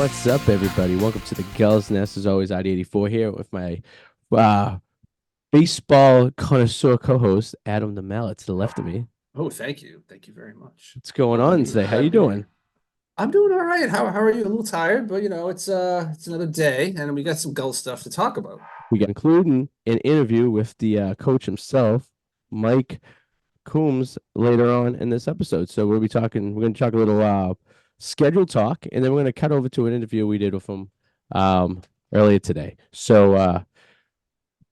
What's up, everybody? Welcome to the Gulls Nest. As always, ID84 here with my uh, baseball connoisseur co-host, Adam the Mallet, to the left of me. Oh, thank you. Thank you very much. What's going Happy to on be today? here. How you Happy to be doing? here. I'm doing all right. How are you? A little tired, but it's another day and we got some Gull stuff to talk about. We got including an interview with the coach himself, Mike Coombs, later on in this episode. So we're going to talk a little schedule talk, and then we're going to cut over to an interview we did with him um, earlier today. So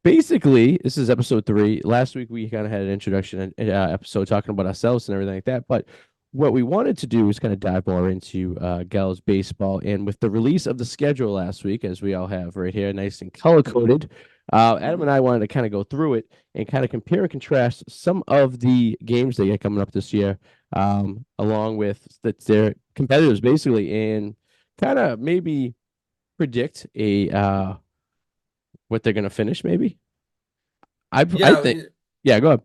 basically, this is episode 3. Last week we kind of had an introduction episode talking about ourselves and everything like that. But what we wanted to do is kind of dive more into Gals baseball. And with the release of the schedule last week, as we all have right here, nice and color coded, Adam and I wanted to kind of go through it and kind of compare and contrast some of the games that are coming up this year, along with their competitors, basically, and kind of maybe predict a what they're gonna finish, maybe. I Yeah, think, yeah, go ahead.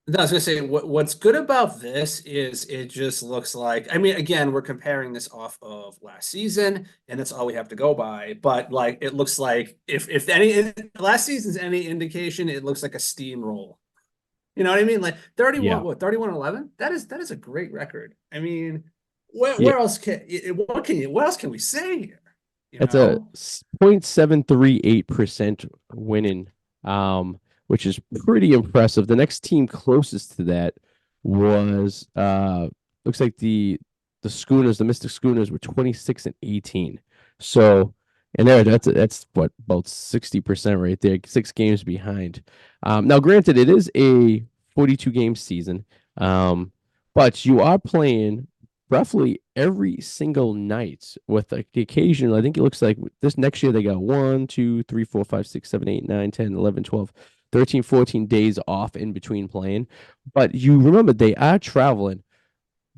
no, I was gonna say what's good about this is it just looks like again, we're comparing this off of last season, and that's all we have to go by. But like it looks like if any last season's any indication, it looks like a steamroll. You know what I mean? Like 31, Yeah, 31-11? That is a great record. I mean, where yeah, where else can what else can we say here? You it's a know? 0.738% winning, which is pretty impressive. The next team closest to that was looks like the Schooners, the Mystic Schooners were 26 and 18. So, and that's what, about 60% right there, 6 games behind. Now granted, it is a 42 game season. But you are playing roughly every single night with like the occasional. I think it looks like this next year they got 1, 2, 3, 4, 5, 6, 7, 8, 9, 10, 11, 12, 13, 14 days off in between playing. But you remember they are traveling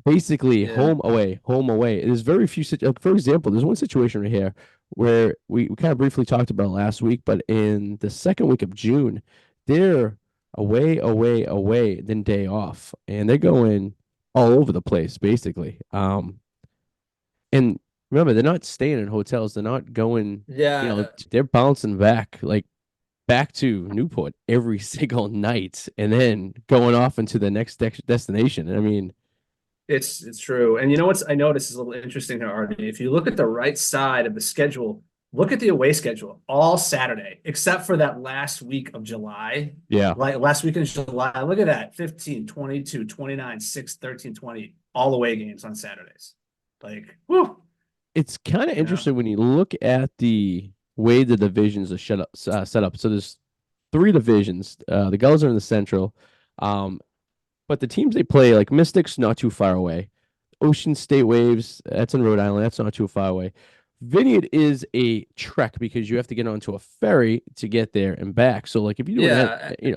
basically Yeah. home away, home away. There's very few, for example, there's one situation right here where we kind of briefly talked about last week, but in the second week of June, they're away, away, away, then day off, and they're going all over the place basically. And remember, they're not staying in hotels. They're not going, Yeah. they're bouncing back like back to Newport every single night, and then going off into the next destination. I mean, It's true. And you know what's I noticed is a little interesting here, Artie. If you look at the right side of the schedule, look at the away schedule, all Saturday, except for that last week of July. yeah. Like last week in July, look at that 15, 22, 29, 6, 13, 20, all away games on Saturdays. Like, whew, It's kind of you know. interesting when you look at the way the divisions are set up. So there's 3 divisions. The Gulls are in the Central, um, but the teams they play, like Mystics, not too far away. Ocean State Waves, that's in Rhode Island. That's not too far away. Vineyard is a trek because you have to get onto a ferry to get there and back. So, like, if you're doing that, Yeah,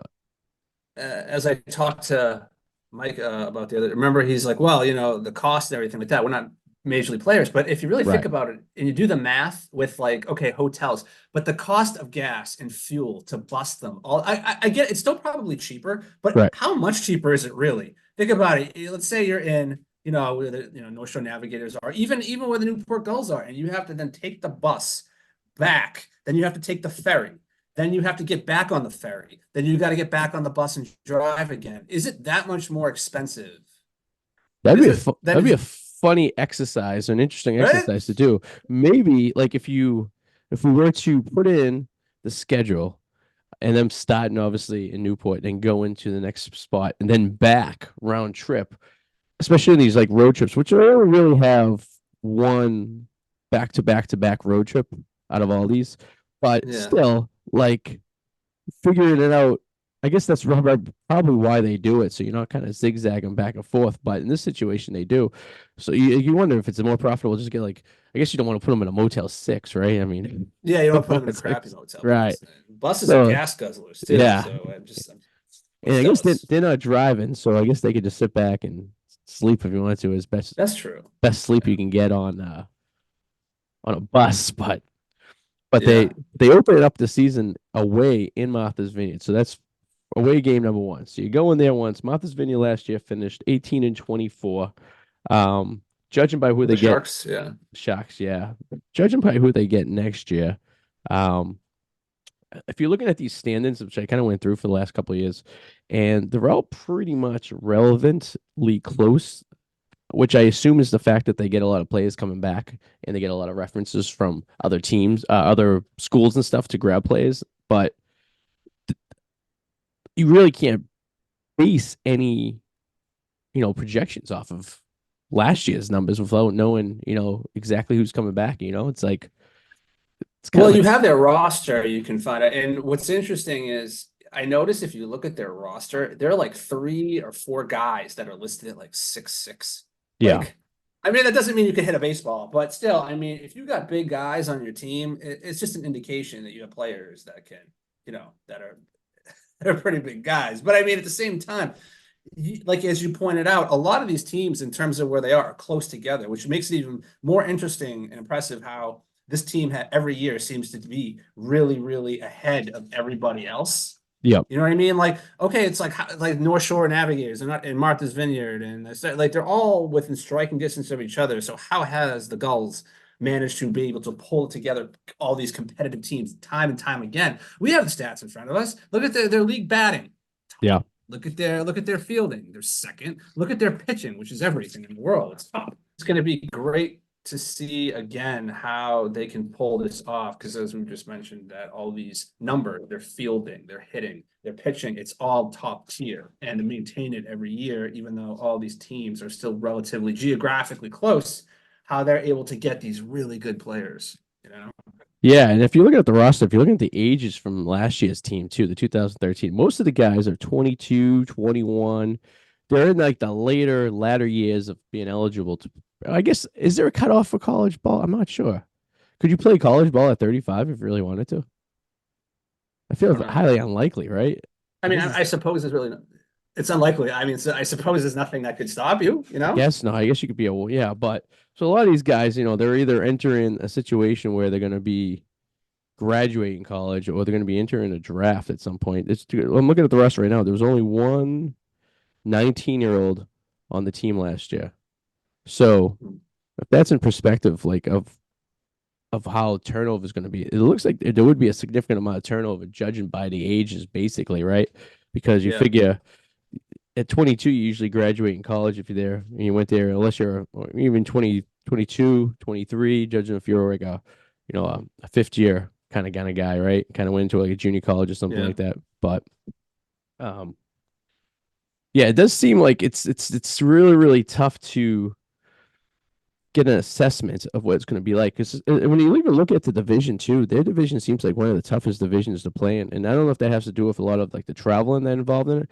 as I talked to Mike about the other, remember he's like, well, the cost and everything like that. We're not major league players, but if you really think right, about it and you do the math with like, okay, hotels, but the cost of gas and fuel to bus them all, I get it, it's still probably cheaper, but right. how much cheaper is it really? Think about it. Let's say you're in, where the North Shore Navigators are, even where the Newport Gulls are, and you have to then take the bus back, then you have to take the ferry. Then you have to get back on the ferry. Then you got to get back on the bus and drive again. Is it that much more expensive? That'd Is be it that that'd be a is funny exercise, an interesting right? exercise to do. Maybe like if we were to put in the schedule and them starting obviously in Newport and going to the next spot and then back round trip, especially in these like road trips, which I only really have one back to back to back road trip out of all these, but Yeah. still like figuring it out. I guess that's probably why they do it. So you're not kind of zigzagging back and forth. But in this situation, they do. So you wonder if it's more profitable just get like, I guess you don't want to put them in a Motel 6, right? I mean, Yeah, you don't put them in a Motel crappy 6, hotel. right. Buses are So gas guzzlers too. yeah. So I'm And I guess jealous. they're not driving. So I guess they could just sit back and sleep if you wanted to, as That's true. best sleep Yeah. you can get on a bus. But Yeah. they open it up the season away in Martha's Vineyard. So that's away game number 1. So you go in there once. Martha's Vineyard last year finished 18 and 24. Um, judging by who The they get, Sharks, yeah. Sharks, yeah, judging by who they get next year, um, if you're looking at these standings, which I kind of went through for the last couple of years, and they're all pretty much relevantly close, which I assume is the fact that they get a lot of players coming back and they get a lot of references from other teams, other schools and stuff to grab players. But you really can't base any, projections off of last year's numbers without knowing, exactly who's coming back. It's like it's kind Well, of you like, have their roster, you can find it. And what's interesting is I noticed if you look at their roster, there are like 3 or 4 guys that are listed at like 6'6". yeah, Like, I mean, that doesn't mean you can hit a baseball, but still, I mean, if you got big guys on your team, it's just an indication that you have players that can, that are they're pretty big guys. But I mean, at the same time, like as you pointed out, a lot of these teams, in terms of where they are close together, which makes it even more interesting and impressive how this team every year seems to be really, really ahead of everybody else. yeah, You know what I mean? Like, okay, it's like North Shore Navigators, they're not in Martha's Vineyard, and like they're all within striking distance of each other. So how has the Gulls managed to be able to pull together all these competitive teams time and time again? We have the stats in front of us. Look at their league batting. yeah. Look at their fielding. They're second. Look at their pitching, which is everything in the world. It's top. It's going to be great to see again how they can pull this off. Because as we just mentioned, that all these numbers, they're fielding, they're hitting, they're pitching, it's all top tier. And to maintain it every year, even though all these teams are still relatively geographically close, how they're able to get these really good players. You know? Yeah, and if you're looking at the roster, if you're looking at the ages from last year's team too, the 2013, most of the guys are 22, 21. They're in like the latter years of being eligible to. I guess is there a cutoff for college ball? I'm not sure. Could you play college ball at 35 if you really wanted to? I I feel don't know. highly unlikely, right? I I mean, guess I suppose it's really, it's unlikely. I mean, so I suppose there's nothing that could stop you, you I know? guess no. I guess you could be a yeah, but so a lot of these guys, they're either entering a situation where they're going to be graduating college or they're going to be entering a draft at some point. I'm looking at the rest right now. There was only one 19-year-old on the team last year. So if that's in perspective, like of how turnover is going to be, it looks like there would be a significant amount of turnover, judging by the ages, basically, right? Because you Yeah. figure at 22, you usually graduate in college if you're there, and you went there, unless you're even 20, 22, 23, judging if you're like a fifth year kind of guy, right? Kind of went into like a junior college or something Yeah. like that. But um, yeah, it does seem like it's really really tough to get an assessment of what it's going to be like. Because when you even look at the division too, their division seems like one of the toughest divisions to play in. And I don't know if that has to do with a lot of like the traveling that involved in it.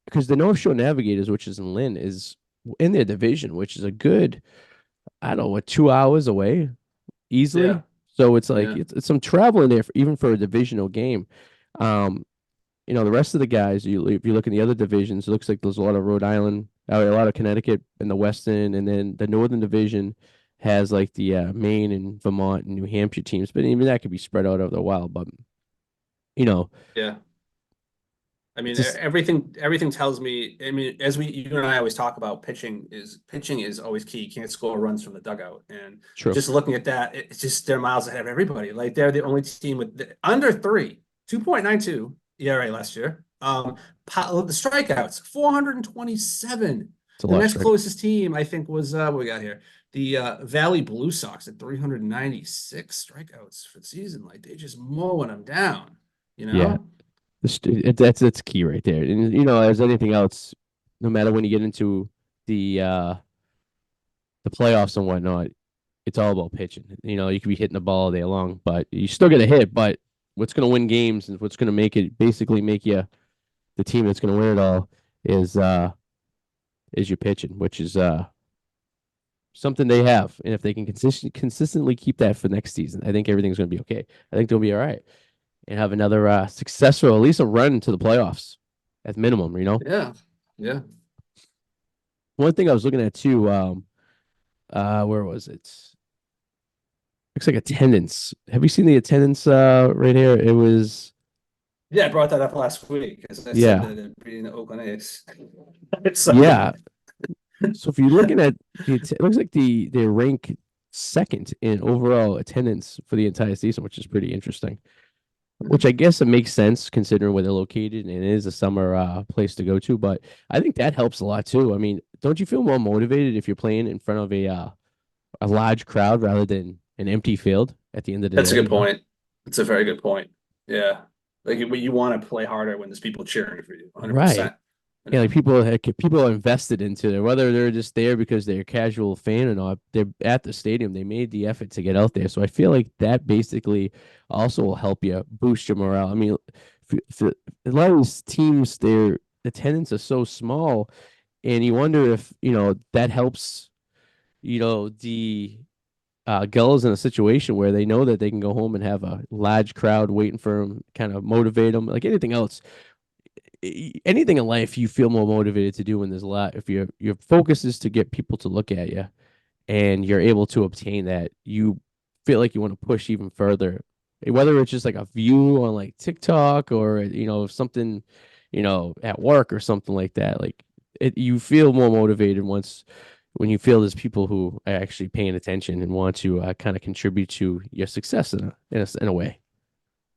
Because the North Shore Navigators, which is in Lynn, is in their division, which is a good, I don't know, what, 2 hours away Yeah. easily. So it's like Yeah. it's some traveling there even for a divisional game. Um, the rest of the guys, if you look in the other divisions, it looks like there's a lot of Rhode Island, a lot of Connecticut in the Western, and then the Northern Division has like the Maine and Vermont and New Hampshire teams, but even that could be spread out over a while. But you know, Yeah. I mean, just everything tells me. I mean, as you and I always talk about, pitching is always key. You can't score runs from the dugout, and true. just looking at that, it's just they're miles ahead of everybody. Like they're the only team with under 2.92 ERA last year. The strikeouts 427. It's a The lot of next strike. closest team I think was what we got here. The Valley Blue Sox at 396 strikeouts for the season. Like they just mowing them down. You Yeah, know? that's key right there. And as anything else, no matter when you get into the uh the playoffs and whatnot, it's all about pitching. You could be hitting the ball all day long, but you still get a hit. But what's going to win games and what's going to basically make you the team that's going to win it all is your pitching, which is something they have. And if they can consistently keep that for next season, I think everything's going to be okay. I think they'll be all right and have another successful, at least a run to the playoffs at minimum. Yeah. Yeah. One thing I was looking at too, where was it? Looks like attendance. Have you seen the attendance right here? It was Yeah, I brought that up last week as I said yeah. that they're beating the Oakland A's. It's so Yeah. So if you're looking at it looks like they rank second in overall attendance for the entire season, which is pretty interesting. Which I guess it makes sense considering where they're located and it is a summer place to go to. But I think that helps a lot too. I mean, don't you feel more motivated if you're playing in front of a large crowd rather than an empty field at the end of the That's a day, good you know? point. It's a very good point. Yeah. Like you want to play harder when there's people cheering for you, Right. 100%. You Yeah, like know? people are invested into it, whether they're just there because they're a casual fan or not. They're at the stadium. They made the effort to get out there. So I feel like that basically also will help you boost your morale. I mean, a lot of these teams, their attendance is so small, and you wonder if that helps. The Gulls in a situation where they know that they can go home and have a large crowd waiting for them, kind of motivate them. Like anything else, anything in life you feel more motivated to do when there's a lot. If your focus is to get people to look at you and you're able to obtain that, you feel like you want to push even further. Whether it's just like a view on like TikTok or something, at work or something like that. Like you feel more motivated when you feel there's people who are actually paying attention and want to kind of contribute to your success in a way.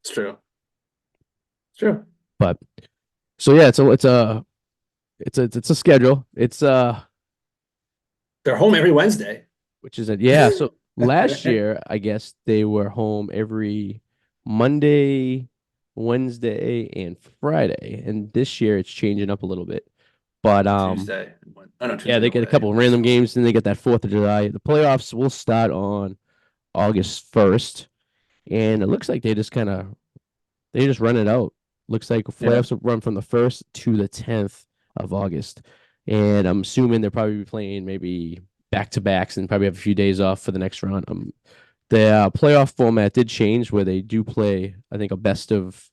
It's true. It's true. But so yeah, it's a schedule. It's They're home every Wednesday. which is yeah. So last year, I guess they were home every Monday, Wednesday, and Friday, and this year it's changing up a little bit. But Tuesday. Oh no, yeah, Tuesday they and get a away. couple of random games, then they get that Fourth of July. The playoffs will start on August 1st, and it looks like they just run it out. Looks like Yeah. playoffs will run from the 1st to the 10th of August. And I'm assuming they'll probably be playing maybe back to backs and probably have a few days off for the next round. The playoff format did change where they do play, I think, a best of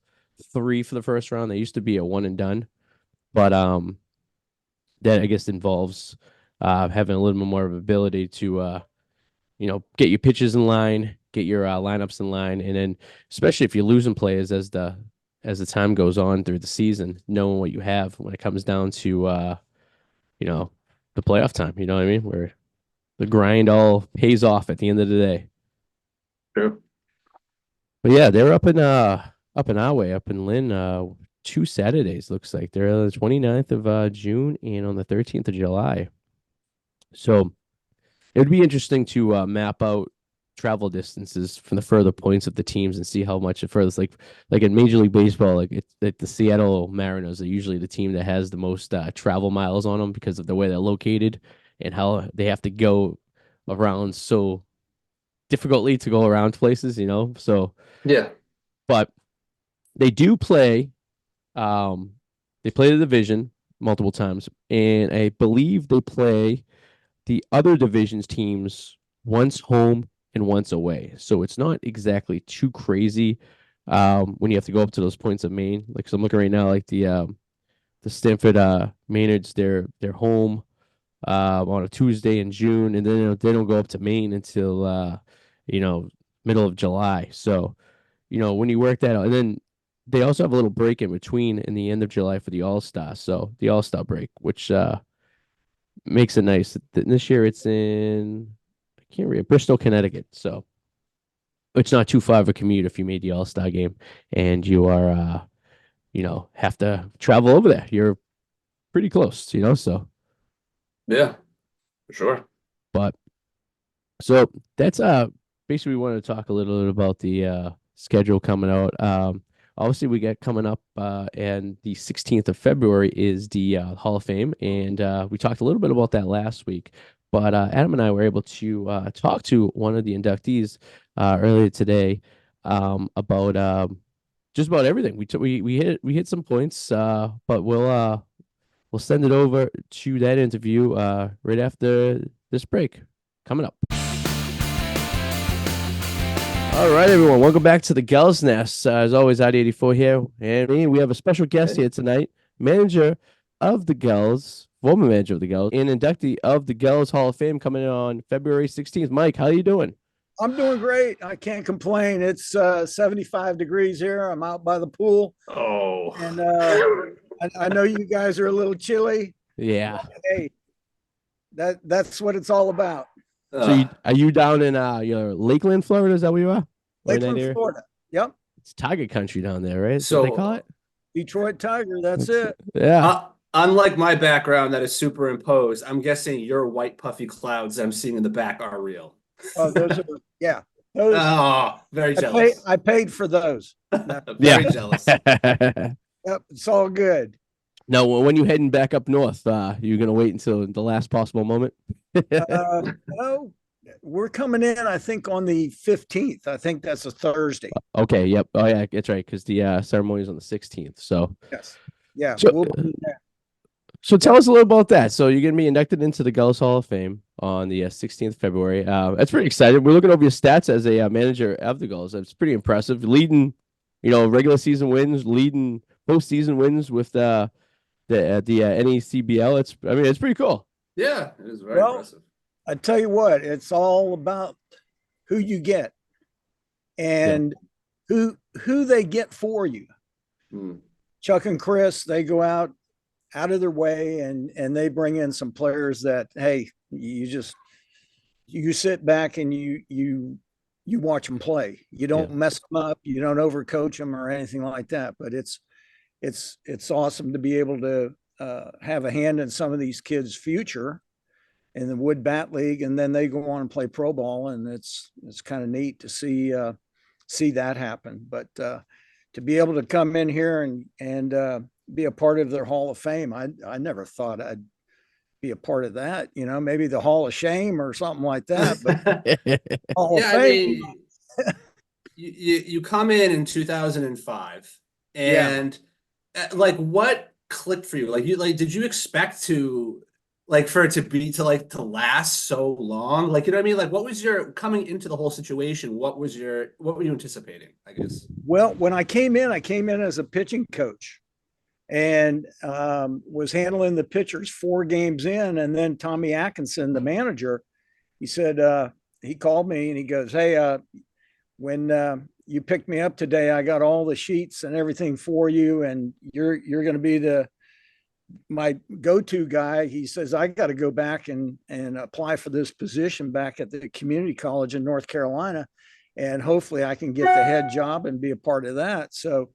three for the first round. They used to be a one and done, but that I guess involves having a little bit more of ability to get your pitches in line, get your lineups in line, and then especially if you're losing players as the time goes on through the season, knowing what you have when it comes down to you know the playoff time. You know what I mean? Where the grind all pays off at the end of the day. True. But yeah, they're up in our way, up in Lynn, 2 Saturdays looks like. They're on the 29th of June and on the 13th of July. So it would be interesting to map out travel distances from the further points of the teams and see how much it furthers. Like in Major League Baseball, like it's like the Seattle Mariners are usually the team that has the most travel miles on them because of the way they're located and how they have to go around so difficultly to go around places, So, Yeah. but they do play. Um, they play the division multiple times, and I believe they play the other divisions teams once home and once away. So it's not exactly too crazy when you have to go up to those points of Maine. Like so I'm looking right now, like the Stanford Maynards, they're home on a Tuesday in June, and then they don't go up to Maine until you know middle of July. So when you work that out, and then they also have a little break in between in the end of July for the All Star. So the All Star break, which makes it nice. This year it's in I can't read Bristol, Connecticut. So it's not too far of a commute if you made the All Star game and you are have to travel over there. You're pretty close, So Yeah, for sure. but so that's basically we wanted to talk a little bit about the schedule coming out. Obviously we got coming up and the 16th of February is the Hall of Fame, and we talked a little bit about that last week. But Adam and I were able to talk to one of the inductees earlier today about just about everything. We hit some points, but we'll send it over to that interview right after this break coming up. All right, everyone. Welcome back to the Gulls Nest. As always, ID84 here. And we have a special guest Hey. here tonight, manager of the Gulls, former manager of the Gulls, and inductee of the Gulls Hall of Fame coming in on February 16th. Mike, how you doing? I'm doing great. I can't complain. It's 75 degrees here. I'm out by the pool, Oh. and I know you guys are a little chilly. Yeah. Hey, That's what it's all about. So are you down in Lakeland, Florida? Is that where you are? Or in that Lakeland, area? Florida. Yep. It's Tiger Country down there, right? Is that what they call So it? Detroit Tiger. That's it. Yeah. unlike my background that is superimposed, I'm guessing your white puffy clouds I'm seeing in the back are real. Oh, those are, yeah. Those Oh, very jealous. I paid for those. Very jealous. Yep. It's all good. No, when you heading back up north, you're gonna wait until the last possible moment. No, we're coming in, I think, on the 15th. I think that's a Thursday. Okay. Yep. Oh yeah, that's right. Because the ceremony is on the 16th. So, Yes. Yeah. so, We'll be there. so tell us a little about that. So you're gonna be inducted into the Gulls Hall of Fame on the 16th of February. That's pretty exciting. We're looking over your stats as a manager of the Gulls. That's pretty impressive. Leading, regular season wins, leading postseason wins with the NECBL. It's pretty cool. Yeah, it is very Well, impressive. I tell you what, it's all about who you get and who they get for you. Hmm. Chuck and Chris, they go out of their way and they bring in some players that, hey, you sit back and you watch them play. You don't mess them up, you don't overcoach them or anything like that. But it's awesome to be able to have a hand in some of these kids' future in the Wood Bat League, and then they go on and play pro ball, and it's kind of neat to see that happen. But to be able to come in here and be a part of their Hall of Fame, I never thought I'd be a part of that. Maybe the Hall of Shame or something like that. But Hall of Yeah, I Fame. mean, you come in 2005, and like what clicked for you? Did you expect to for it to be to last so long? Like, you know what I mean? Like, what was your coming into the whole situation? What were you anticipating, I guess? Well, when I came in as a pitching coach and was handling the pitchers 4 games in. And then Tommy Atkinson, the manager, he said, he called me and he goes, hey, when you picked me up today, I got all the sheets and everything for you. And you're going to be my go-to guy. He says, I got to go back and apply for this position back at the community college in North Carolina. And hopefully I can get the head job and be a part of that. So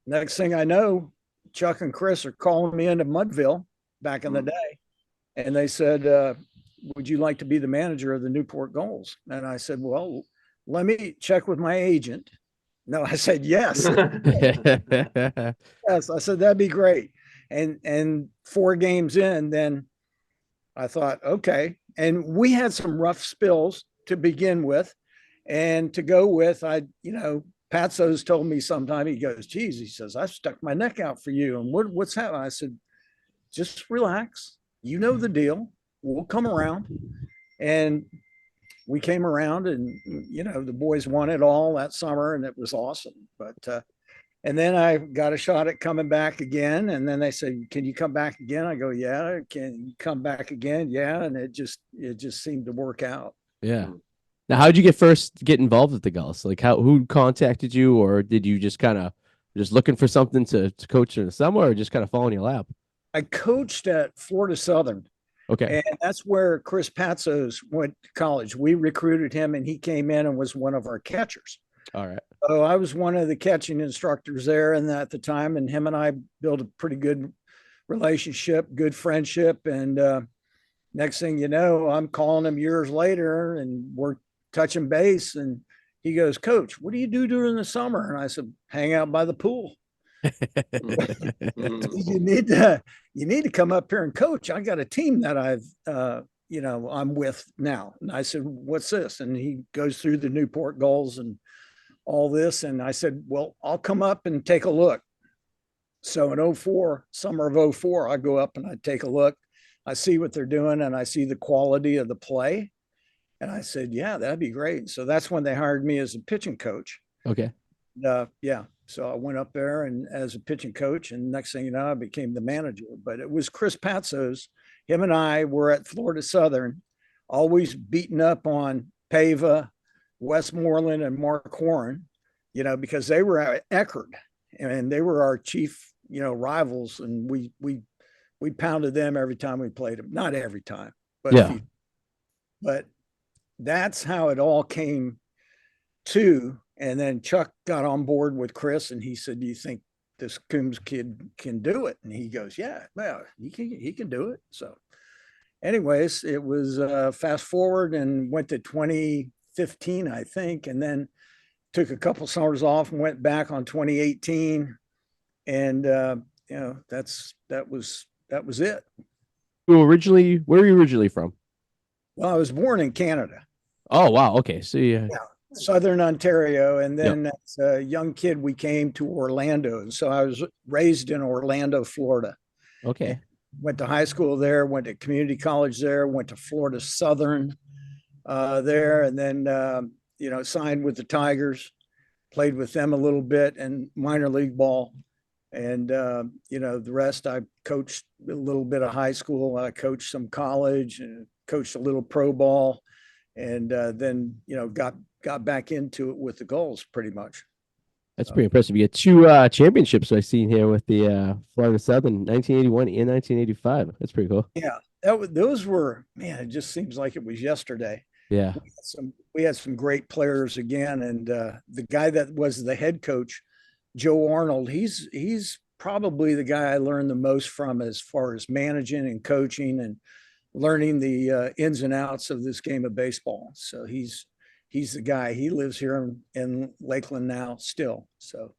next thing I know, Chuck and Chris are calling me into Mudville back in the day. And they said, would you like to be the manager of the Newport Gulls? And I said, well, let me check with my agent. No, I said, yes. Yes. I said, that'd be great. And 4 games in, then I thought, okay. And we had some rough spills to begin with. And to go with, Patso's told me sometime, he goes, geez, he says, I stuck my neck out for you. And what's happening? I said, just relax. You know the deal. We'll come around. And we came around and, the boys won it all that summer and it was awesome. But, and then I got a shot at coming back again. And then they said, can you come back again? I go, yeah. Can you come back again? Yeah. And it just seemed to work out. Yeah. Now, how did you first get involved with the Gulls? Like, who contacted you, or did you just kind of looking for something to coach in the summer, or just kind of fall in your lap? I coached at Florida Southern. Okay. And that's where Chris Patsos went to college. We recruited him and he came in and was one of our catchers. All right. So I was one of the catching instructors there and at the time, and him and I built a pretty good relationship, good friendship. And next thing you know, I'm calling him years later and we're touching base, and he goes, Coach, what do you do during the summer? And I said, hang out by the pool. You need to come up here and coach. I got a team that I'm with now. And I said, what's this? And he goes through the Newport Gulls and all this. And I said, well, I'll come up and take a look. So in summer of 04, I go up and I take a look. I see what they're doing and I see the quality of the play. And I said, yeah, that'd be great. So that's when they hired me as a pitching coach. Okay. Yeah. So I went up there and as a pitching coach, and next thing you know, I became the manager. But it was Chris Patsos. Him and I were at Florida Southern, always beating up on Pava, Westmoreland, and Mark Warren, because they were at Eckerd and they were our chief, rivals. And we pounded them every time we played them. Not every time, but Yeah. but that's how it all came to. And then Chuck got on board with Chris, and he said, "Do you think this Coombs kid can do it?" And he goes, "Yeah, well, he can do it." So, anyways, it was fast forward and went to 2015, I think, and then took a couple summers off and went back on 2018, and that was it. Where were you originally from? Well, I was born in Canada, Oh, wow. Okay. So yeah. Southern Ontario, and Yep. then as a young kid we came to Orlando, and so I was raised in Orlando, Florida. And Okay. went to high school there, went to community college there, went to Florida Southern there, and then signed with the Tigers, played with them a little bit in minor league ball, and the rest. I coached a little bit of high school, I coached some college, and coached a little pro ball, and then got back into it with the Gulls pretty much. That's pretty impressive. You get two championships I've seen here with the Florida Southern, 1981 and 1985. That's pretty cool. Yeah, those were, man. It just seems like it was yesterday. Yeah. We had some great players again, and the guy that was the head coach, Joe Arnold, he's probably the guy I learned the most from as far as managing and coaching and learning the ins and outs of this game of baseball. So he's the guy. He lives here in Lakeland now still. So,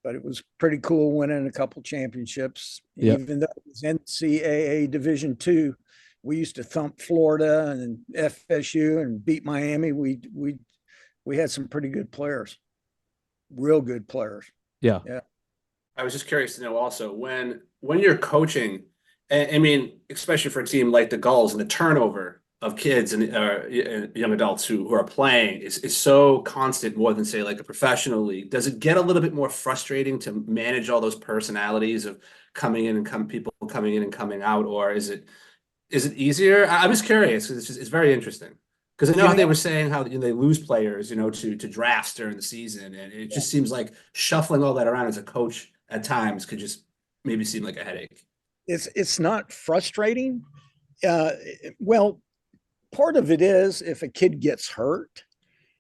but it was pretty cool winning a couple championships. Yep. Even though it was NCAA Division II, we used to thump Florida and FSU and beat Miami. We had some pretty good players, real good players. Yeah. Yeah. I was just curious to know also when you're coaching, I mean, especially for a team like the Gulls, and the turnover of kids and young adults who are playing is so constant, more than say like a professional league. Does it get a little bit more frustrating to manage all those personalities of people coming in and coming out, or is it easier? I'm just curious because it's very interesting. Because I know how they were saying how they lose players, to drafts during the season, and it just seems like shuffling all that around as a coach at times could just maybe seem like a headache. It's not frustrating. Well, part of it is if a kid gets hurt,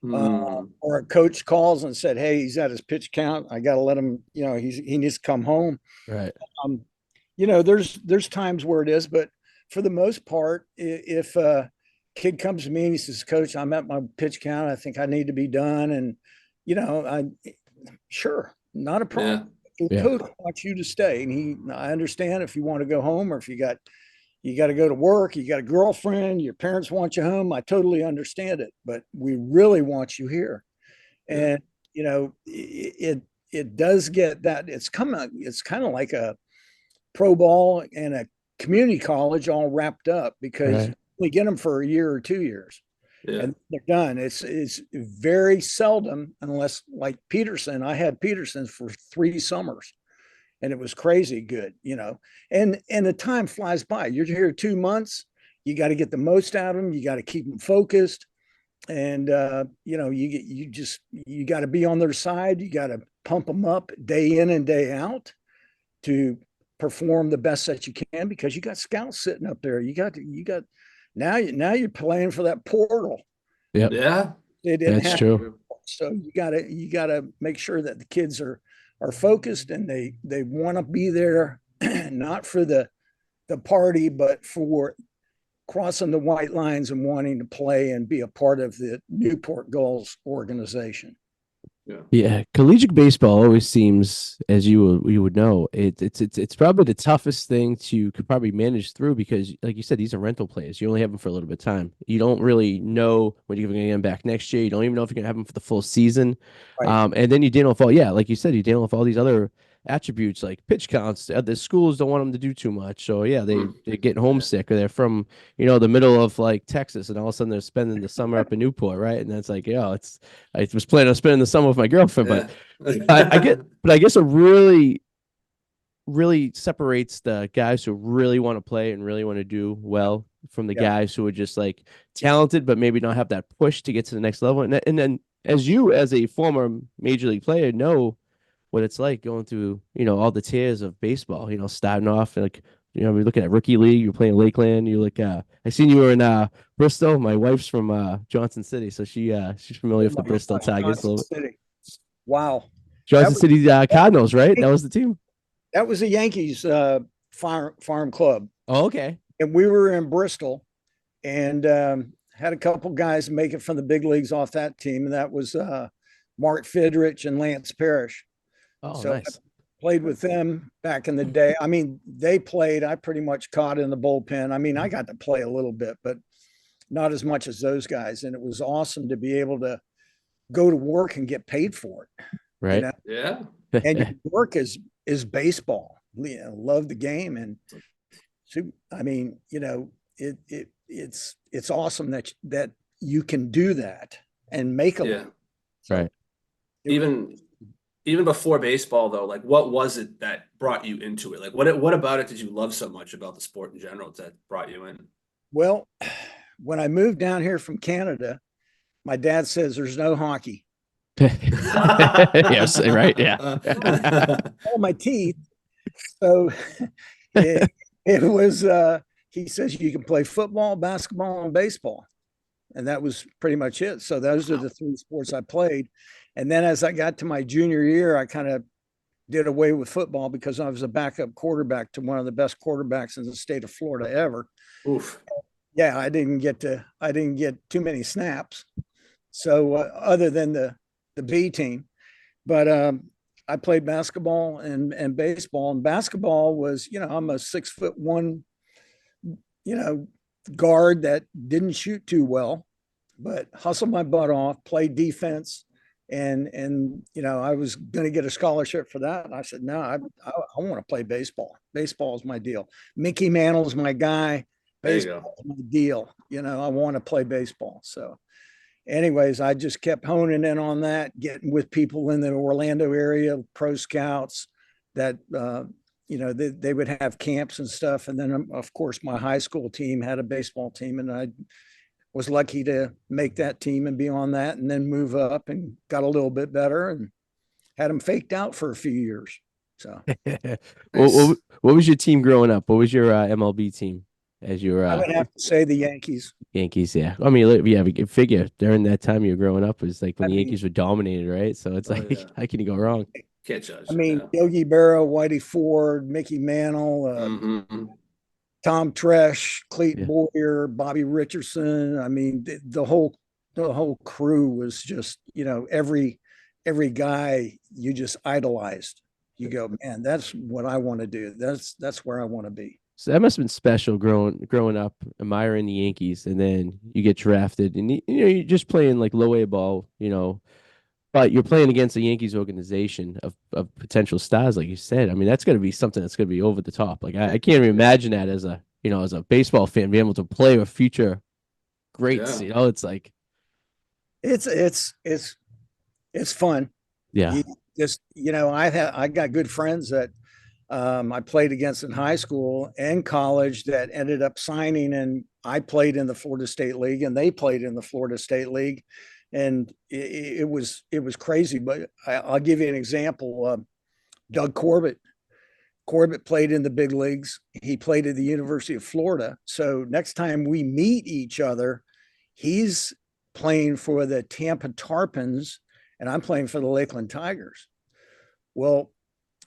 or a coach calls and said, "Hey, he's at his pitch count. I got to let him. He needs to come home." Right. There's times where it is, but for the most part, if a kid comes to me and he says, "Coach, I'm at my pitch count. I think I need to be done," and sure, not a problem. The coach wants you to stay, and I understand if you want to go home, or if you got to go to work, you got a girlfriend, your parents want you home. I totally understand it, but we really want you here. And it does get that. It's kind of like a pro ball and a community college all wrapped up, because we get them for a year or 2 years. Yeah. And they're done. It's very seldom, unless like Peterson. I had Peterson for 3 summers, and it was crazy good, And the time flies by. You're here 2 months. You got to get the most out of them. You got to keep them focused, and you got to be on their side. You got to pump them up day in and day out to perform the best that you can, because you got scouts sitting up there. You got now you're playing for that portal. Yep. Yeah. That's true. So you gotta make sure that the kids are focused, and they want to be there, not for the party, but for crossing the white lines and wanting to play and be a part of the Newport Gulls organization. Yeah, collegiate baseball always seems, as you would know, it's probably the toughest thing to could probably manage through, because, like you said, these are rental players. You only have them for a little bit of time. You don't really know when you're going to get them back next year. You don't even know if you're going to have them for the full season. Right. And then you deal with like you said, you deal with all these other attributes like pitch counts. The schools don't want them to do too much, so they're getting homesick, or they're from the middle of like Texas, and all of a sudden they're spending the summer up in Newport, right? And that's like, I was planning on spending the summer with my girlfriend, but I guess it really separates the guys who really want to play and really want to do well from the guys who are just like talented but maybe not have that push to get to the next level. And then, as you, as a former major league player, know what it's like going through all the tiers of baseball, starting off like we're looking at rookie league. You're playing Lakeland. You look. I seen you were in Bristol. My wife's from Johnson City, so she's familiar Oh with the my Bristol gosh, Tigers a Johnson little bit. City. Wow. Johnson was City Cardinals, right? That was the team. that was a Yankees farm club. Oh, okay. And we were in Bristol and had a couple guys make it from the big leagues off that team. And that was Mark Fidrich and Lance Parrish. Oh, So I nice. played with them back in the day. I mean, they played, I pretty much caught in the bullpen. I mean, I got to play a little bit, but not as much as those guys. And it was awesome to be able to go to work and get paid for it. Right. Yeah. And your work is baseball. Love the game. And so, I mean, it's awesome that you can do that and make a living. So, right. Even before baseball though, like what was it that brought you into it? Like what about it did you love so much about the sport in general that brought you in? Well, when I moved down here from Canada, my dad says there's no hockey. Yes, right. Yeah. All my teeth. So it was he says you can play football, basketball, and baseball. And that was pretty much it. So those are the three sports I played. And then as I got to my junior year, I kind of did away with football because I was a backup quarterback to one of the best quarterbacks in the state of Florida ever. Oof. Yeah, I didn't get too many snaps. So other than the B team, but I played basketball and baseball. And basketball was, I'm a 6'1", guard that didn't shoot too well, but hustled my butt off, played defense, and I was going to get a scholarship for that. And I said, no, I want to play baseball. Baseball is my deal. Mickey Mantle's my guy. Baseball is my deal. I want to play baseball. So anyways, I just kept honing in on that, getting with people in the Orlando area, pro scouts that, they would have camps and stuff. And then, of course, my high school team had a baseball team, and I was lucky to make that team and be on that, and then move up and got a little bit better and had them faked out for a few years. So what was your team growing up? What was your MLB team as your I would have to say the Yankees. Yankees? Yeah. I mean, yeah, we can figure during that time you were growing up was like when the Yankees were dominated, right? So it's like, how can you go wrong? Can't judge. I mean, Yogi Berra, Whitey Ford, Mickey Mantle, Tom Tresh, Clayton Boyer, Bobby Richardson. I mean, the whole crew was just, every guy you just idolized. You go, man, that's what I want to do. That's where I want to be. So that must have been special growing up, admiring the Yankees, and then you get drafted, and you're just playing like low A ball, but you're playing against the Yankees organization of potential stars, like you said. I mean, that's going to be something that's going to be over the top. Like I can't even imagine that as a baseball fan, being able to play with future greats. Yeah. It's like it's fun. Yeah. I got good friends that I played against in high school and college that ended up signing, and I played in the Florida State League, and they played in the Florida State League. And it was crazy, but I'll give you an example. Doug Corbett played in the big leagues. He played at the University of Florida. So next time we meet each other, he's playing for the Tampa Tarpons, and I'm playing for the Lakeland Tigers. Well,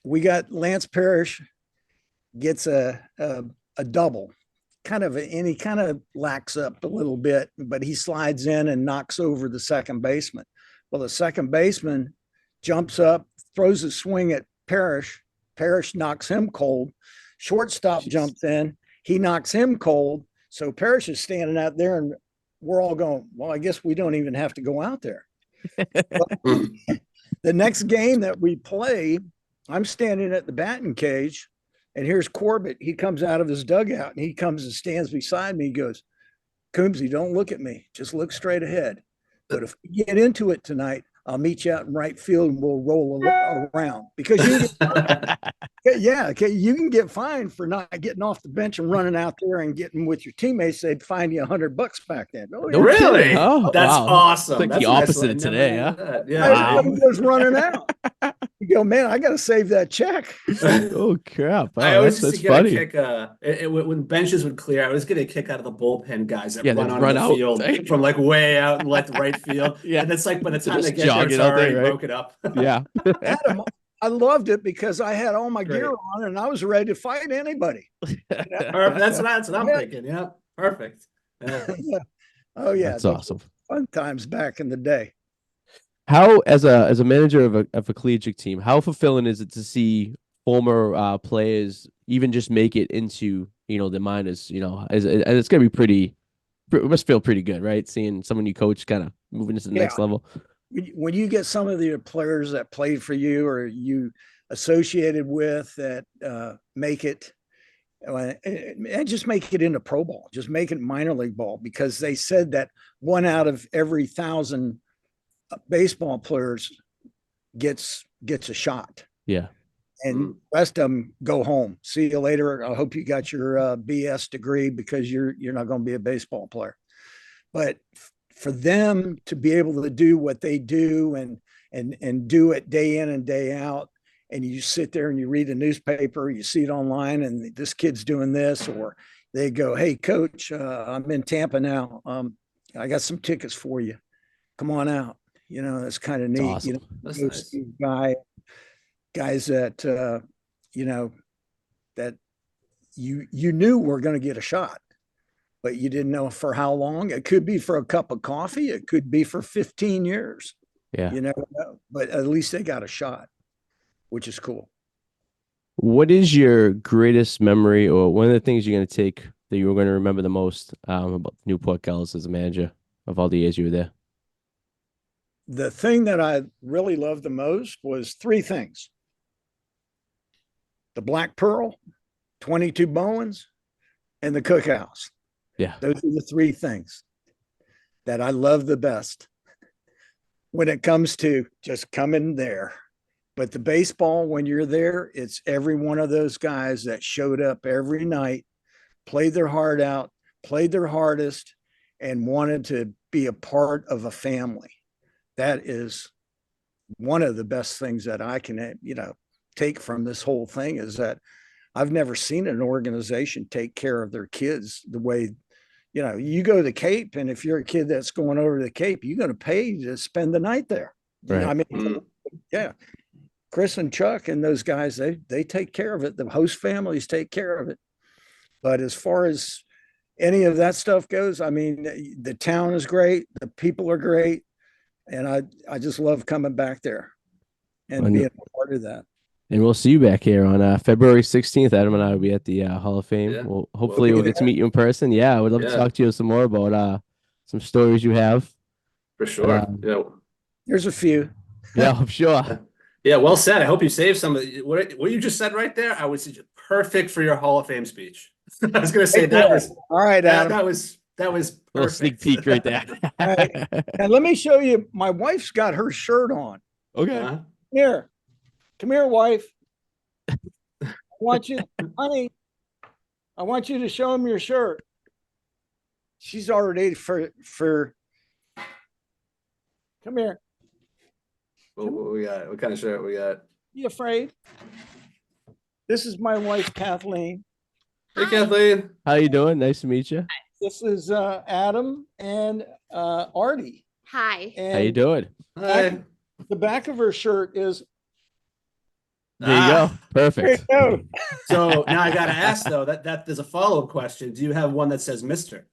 we got Lance Parrish gets a double. And he kind of lacks up a little bit, but he slides in and knocks over the second baseman. Well, the second baseman jumps up, throws a swing at Parrish. Parrish knocks him cold. Shortstop jumps in. He knocks him cold. So Parrish is standing out there, and we're all going, well, I guess we don't even have to go out there. The next game that we play, I'm standing at the batting cage, and here's Corbett. He comes out of his dugout, and he comes and stands beside me. He goes, Coombsy, don't look at me. Just look straight ahead. But if we get into it tonight, I'll meet you out in right field, and we'll roll around. Because you can get fined for not getting off the bench and running out there and getting with your teammates. They'd fine you $100 back then. Oh, yeah. Really? Oh, that's wow. awesome. It's like that's the opposite of today, huh? Yeah. Everybody was running out. He go, man, I got to save that check. Oh crap! I Oh, always that's used to get funny. a kick. When benches would clear, I was getting a kick out of the bullpen guys that Yeah, run they'd onto run the out. field from like way out in left right field. Yeah. And it's like by the They're time they just get there, it's jogging out there, already right? broken up. Yeah. Adam, I loved it because I had all my Great. gear on and I was ready to fight anybody. That's what I'm Yeah. thinking. Yeah, perfect. Yeah. Oh yeah, That's those awesome. were fun times back in the day. How, as a manager of a collegiate team, how fulfilling is it to see former players even just make it into the minors? And it's gonna be pretty. It must feel pretty good, right? Seeing someone you coach kind of moving into the Yeah. next level. When you get some of the players that played for you or you associated with that make it, and just make it into pro ball, just make it minor league ball, because they said that 1 out of every 1,000 baseball players gets a shot, Yeah. and the rest of them go home. See you later. I hope you got your BS degree, because you're not going to be a baseball player. But for them to be able to do what they do and do it day in and day out, and you sit there and you read a newspaper, you see it online, and this kid's doing this, or they go, "Hey, coach, I'm in Tampa now. I got some tickets for you. Come on out." That's kind of It's neat. awesome. That's Go nice. see guys that that you knew were going to get a shot, but you didn't know for how long. It could be for a cup of coffee. It could be for 15 years. Yeah. You never know. But at least they got a shot, which is cool. What is your greatest memory, or one of the things you're going to take that you're going to remember the most about Newport Gulls as a manager of all the years you were there? The thing that I really loved the most was 3 things: the Black Pearl, 22 Bowens, and the Cookhouse. Yeah. Those are the 3 things that I love the best when it comes to just coming there. But the baseball, when you're there, it's every one of those guys that showed up every night, played their heart out, played their hardest, and wanted to be a part of a family. That is one of the best things that I can, take from this whole thing, is that I've never seen an organization take care of their kids the way, you go to the Cape, and if you're a kid that's going over to the Cape, you're going to pay to spend the night there. Right. I mean, yeah. Chris and Chuck and those guys, they take care of it. The host families take care of it. But as far as any of that stuff goes, I mean, the town is great. The people are great. And I just love coming back there and being a part of that. And we'll see you back here on February 16th. Adam and I will be at the Hall of Fame. Yeah. Well, hopefully we'll get to meet you in person. Yeah, I would love to talk to you some more about some stories you have. For sure. Yeah. There's a few. Yeah, I'm sure. Yeah, well said. I hope you saved some of what you just said right there. I would say perfect for your Hall of Fame speech. I was going to say that was all right, Adam. that was perfect. Little sneak peek right there. All right. And let me show you. My wife's got her shirt on. Okay. Here, come here, wife. I want you, honey. I want you to show him your shirt. She's already for. Come here. What we got? What kind of shirt we got? You afraid? This is my wife, Kathleen. Hey, Kathleen. How you doing? Nice to meet you. This is Adam and Artie. Hi. And How you doing? Hi. the back of her shirt is. There you go. Perfect. There you go. So now I got to ask though, that there's a follow-up question. Do you have one that says Mister?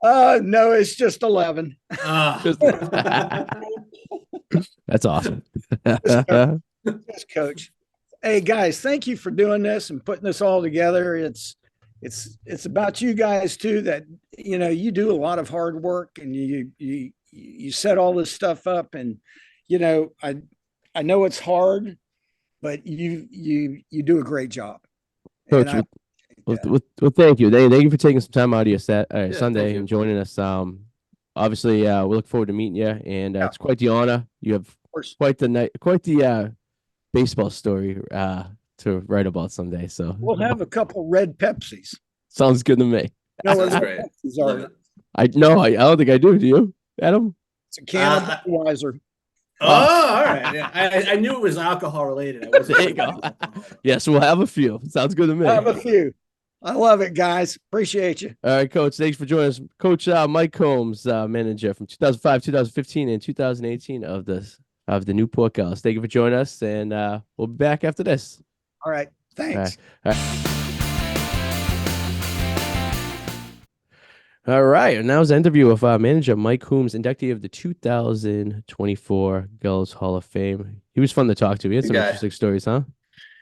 No, it's just 11. That's awesome. Yes, coach. Hey guys, thank you for doing this and putting this all together. It's about you guys too, that you do a lot of hard work, and you set all this stuff up, and I know it's hard, but you do a great job. Coach, well, thank you. Thank you for taking some time out of your thank Sunday you. and joining us. Obviously, we look forward to meeting you, and it's quite the honor. You have quite the baseball story to write about someday. So we'll have a couple red Pepsis. sounds good to me. Sounds great. Pepsis are. I don't think I do. Do you, Adam? It's a can of Budweiser. Oh, all right. Yeah, I knew it was alcohol related. I wasn't There you sure go. about alcohol. Yes, we'll have a few. Sounds good to me. I have a few. I love it, guys. Appreciate you. All right, Coach. Thanks for joining us. Coach Mike Combs, manager from 2005, 2015, and 2018 of the Newport Gulls. Thank you for joining us, and we'll be back after this. All right. All Thanks. right. All right. And now is the interview of manager Mike Coombs, inductee of the 2024 Gulls Hall of Fame. He was fun to talk to. He had some Good guy. interesting stories, huh?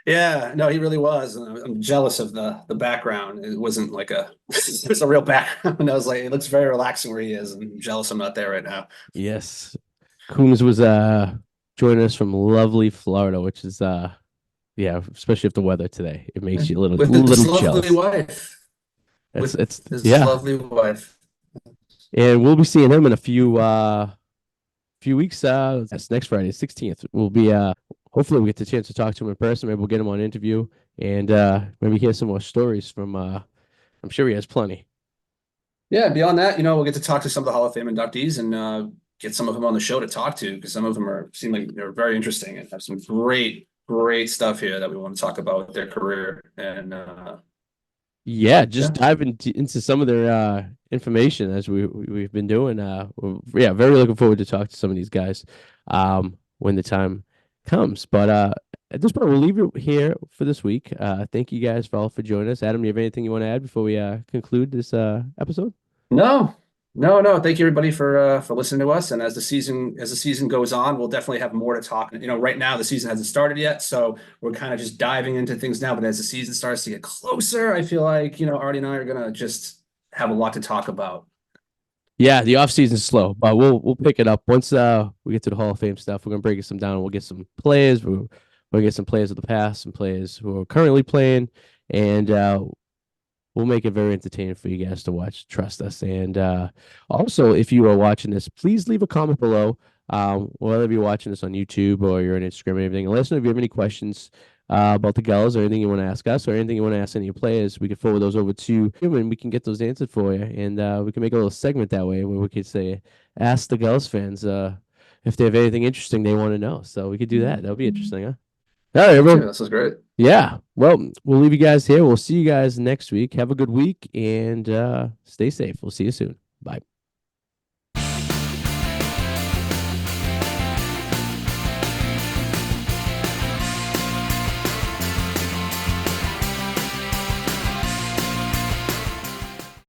Yeah, no, he really was. And I'm jealous of the background. It wasn't like it was a real background. I was like, it looks very relaxing where he is. And I'm jealous I'm not there right now. Yes. Coombs was joining us from lovely Florida, which is yeah, especially if the weather today. It makes you a little With his lovely jealous. wife. It's His yeah. lovely wife. And we'll be seeing him in a few weeks. That's next Friday, 16th. We'll be hopefully we get the chance to talk to him in person. Maybe we'll get him on an interview and maybe hear some more stories from I'm sure he has plenty. Yeah, beyond that, we'll get to talk to some of the Hall of Fame inductees and get some of them on the show to talk to, because some of them seem like they're very interesting and have some great stuff here that we want to talk about with their career. And yeah, just diving into some of their information as we've been doing. Yeah, very looking forward to talk to some of these guys when the time comes. But at this point, we'll leave it here for this week. Thank you guys all for joining us. Adam, you have anything you want to add before we conclude this episode? No. Thank you everybody for listening to us. And as the season goes on, we'll definitely have more to talk. Right now the season hasn't started yet, so we're kind of just diving into things now. But as the season starts to get closer, I feel like Artie and I are gonna just have a lot to talk about. Yeah, the off season's slow, but we'll pick it up once we get to the Hall of Fame stuff. We're gonna break some down. We'll get some players. We'll get some players of the past, some players who are currently playing, and we'll make it very entertaining for you guys to watch. Trust us. And also, if you are watching this, please leave a comment below. Whether you're watching this on YouTube or you're on Instagram or anything, let us know if you have any questions about the Gulls or anything you want to ask us or anything you want to ask any of your players. We can forward those over to you and we can get those answered for you. And we can make a little segment that way where we could say, ask the Gulls fans if they have anything interesting they want to know. So we could do that. That would be interesting, huh? All right, everyone. This was great. Yeah. Well, we'll leave you guys here. We'll see you guys next week. Have a good week and stay safe. We'll see you soon. Bye.